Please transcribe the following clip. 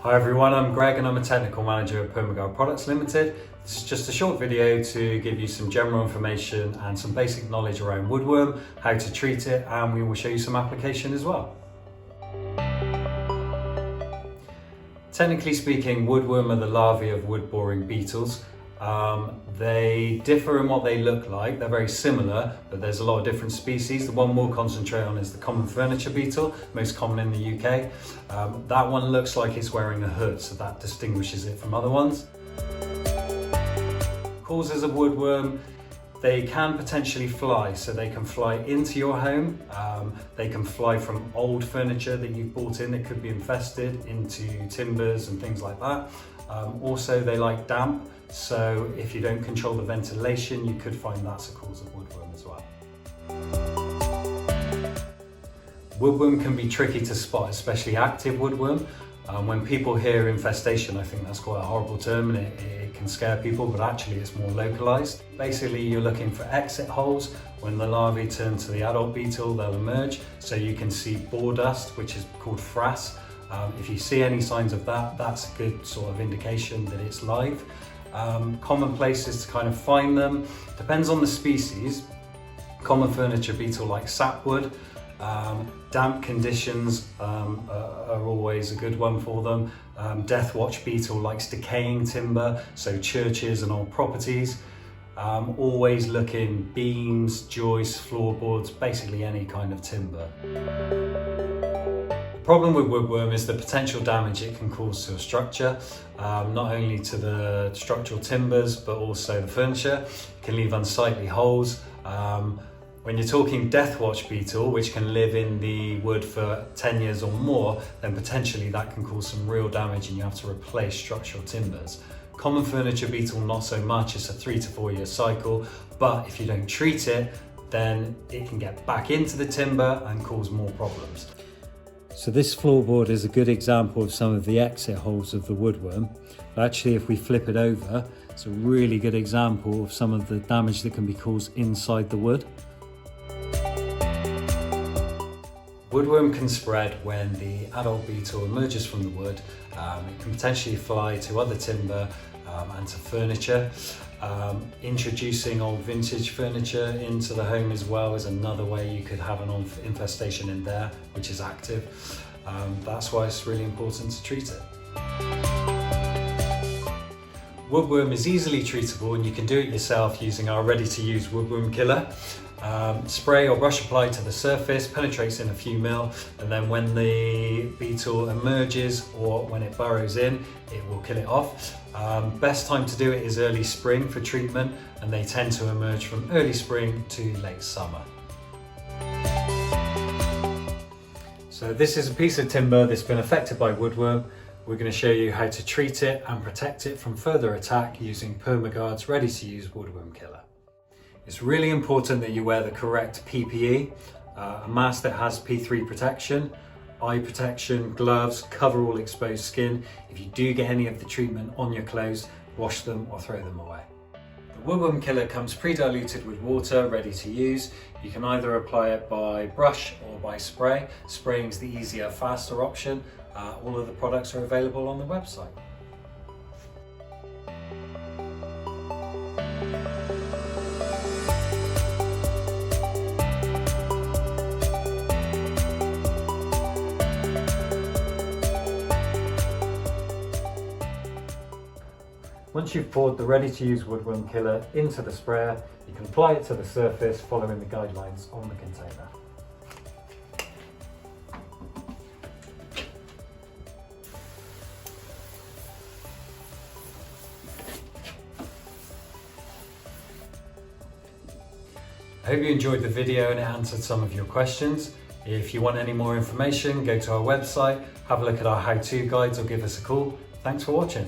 Hi everyone, I'm Greg and I'm a technical manager at Permagard Products Limited. This is just a short video to give you some general information and some basic knowledge around woodworm, how to treat it, and we will show you some application as well. Technically speaking, woodworm are the larvae of wood-boring beetles. They differ in what they look like. They're very similar, but there's a lot of different species. The one we'll concentrate on is the common furniture beetle, most common in the UK. That one looks like it's wearing a hood, so that distinguishes it from other ones. Causes of woodworm, they can potentially fly, so they can fly into your home. They can fly from old furniture that you've bought in that could be infested into timbers and things like that. Also, they like damp, so if you don't control the ventilation, you could find that's a cause of woodworm as well. Woodworm can be tricky to spot, especially active woodworm. When people hear infestation, I think that's quite a horrible term and it can scare people, but actually it's more localized. Basically, you're looking for exit holes. When the larvae turn to the adult beetle, they'll emerge, so you can see boar dust, which is called frass. If you see any signs of that, that's a good sort of indication that it's live. Common places to kind of find them depends on the species. Common furniture beetle like sapwood. Damp conditions are always a good one for them. Death watch beetle likes decaying timber, so churches and old properties. Always look in beams, joists, floorboards, basically any kind of timber. The problem with woodworm is the potential damage it can cause to a structure, not only to the structural timbers but also the furniture. It can leave unsightly holes. When you're talking death watch beetle, which can live in the wood for 10 years or more, then potentially that can cause some real damage and you have to replace structural timbers. Common furniture beetle, not so much, it's a 3 to 4 year cycle, but if you don't treat it, then it can get back into the timber and cause more problems. So this floorboard is a good example of some of the exit holes of the woodworm. But actually, if we flip it over, it's a really good example of some of the damage that can be caused inside the wood. Woodworm can spread when the adult beetle emerges from the wood. It can potentially fly to other timber and to furniture. Introducing old vintage furniture into the home as well is another way you could have an infestation in there, which is active. That's why it's really important to treat it. Woodworm is easily treatable and you can do it yourself using our ready-to-use Woodworm Killer. Spray or brush apply to the surface, penetrates in a few mil, and then when the beetle emerges or when it burrows in, it will kill it off. Best time to do it is early spring for treatment, and they tend to emerge from early spring to late summer. So this is a piece of timber that's been affected by woodworm. We're going to show you how to treat it and protect it from further attack using Permagard's ready-to-use Woodworm Killer. It's really important that you wear the correct PPE, a mask that has P3 protection, eye protection, gloves, cover all exposed skin. If you do get any of the treatment on your clothes, wash them or throw them away. The Woodworm Killer comes pre-diluted with water, ready to use. You can either apply it by brush or by spray. Spraying is the easier, faster option. All of the products are available on the website. Once you've poured the ready-to-use Woodworm Killer into the sprayer, you can apply it to the surface following the guidelines on the container. I hope you enjoyed the video and it answered some of your questions. If you want any more information, go to our website, have a look at our how-to guides or give us a call. Thanks for watching.